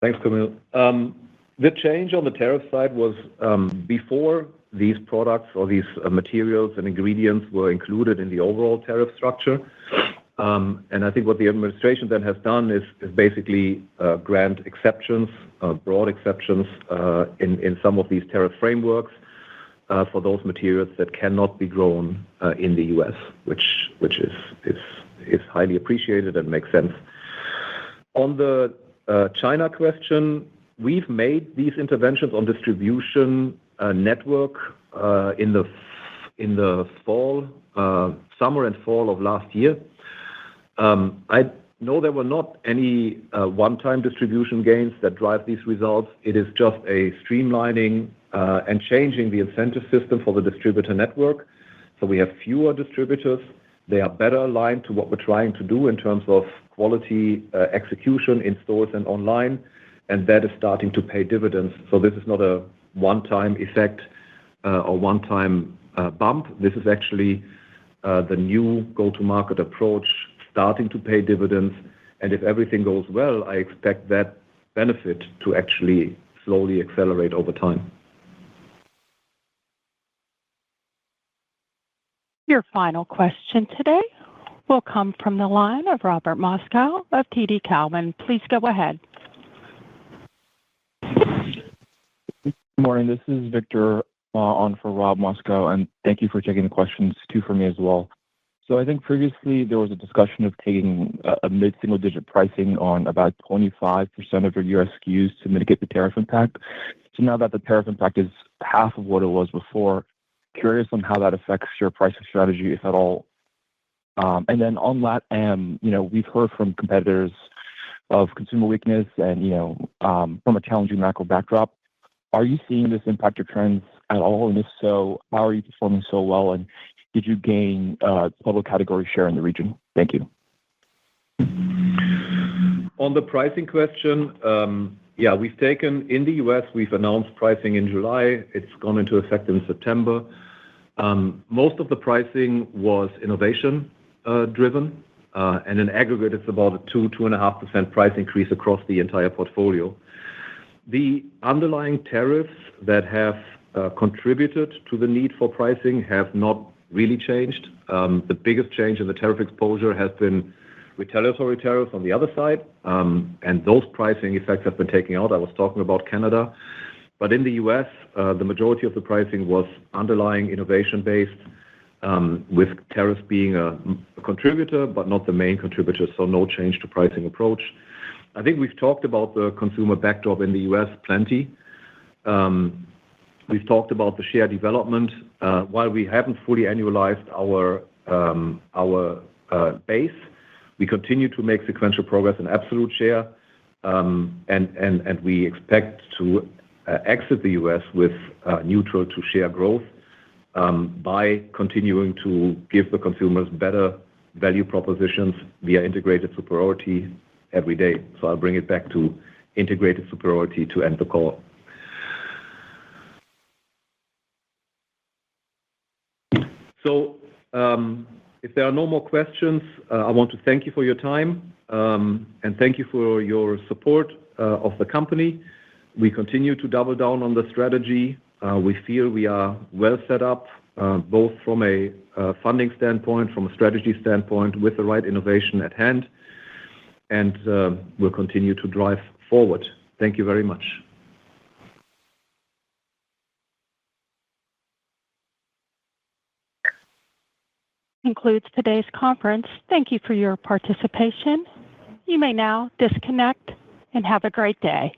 Thanks, Kaumil. The change on the tariff side was before these products or these materials and ingredients were included in the overall tariff structure. And I think what the administration then has done is basically grant exceptions, broad exceptions in some of these tariff frameworks for those materials that cannot be grown in the U.S., which is highly appreciated and makes sense. On the China question, we've made these interventions on distribution network in the fall, summer and fall of last year. I know there were not any one-time distribution gains that drive these results. It is just a streamlining and changing the incentive system for the distributor network. So we have fewer distributors. They are better aligned to what we're trying to do in terms of quality execution in stores and online, and that is starting to pay dividends. So this is not a one-time effect or one-time bump. This is actually the new go-to-market approach starting to pay dividends. And if everything goes well, I expect that benefit to actually slowly accelerate over time. Your final question today will come from the line of Robert Moskow of TD Cowen. Please go ahead. Good morning. This is Victor on for Rob Moskow, and thank you for taking the questions, two for me as well. So I think previously there was a discussion of taking a mid-single-digit pricing on about 25% of your U.S. SKUs to mitigate the tariff impact. So now that the tariff impact is half of what it was before, curious on how that affects your pricing strategy, if at all. And then on LatAm, we've heard from competitors of consumer weakness and, from a challenging macro backdrop. Are you seeing this impact your trends at all? And if so, how are you performing so well? And did you gain total category share in the region? Thank you. On the pricing question, we've taken in the U.S., we've announced pricing in July. It's gone into effect in September. Most of the pricing was innovation driven, and in aggregate, it's about a 2.5% price increase across the entire portfolio. The underlying tariffs that have contributed to the need for pricing have not really changed. The biggest change in the tariff exposure has been retaliatory tariffs on the other side, and those pricing effects have been taken out. I was talking about Canada. But in the U.S., the majority of the pricing was underlying innovation-based, with tariffs being a contributor, but not the main contributor, so no change to pricing approach. I think we've talked about the consumer backdrop in the U.S. plenty. We've talked about the share development. While we haven't fully annualized our base, we continue to make sequential progress in absolute share, and we expect to exit the U.S. with neutral to share growth by continuing to give the consumers better value propositions via integrated superiority every day. So I'll bring it back to integrated superiority to end the call. So if there are no more questions, I want to thank you for your time, and thank you for your support of the company. We continue to double down on the strategy. We feel we are well set up, both from a funding standpoint, from a strategy standpoint, with the right innovation at hand, and we'll continue to drive forward. Thank you very much. Concludes today's conference. Thank you for your participation. You may now disconnect and have a great day.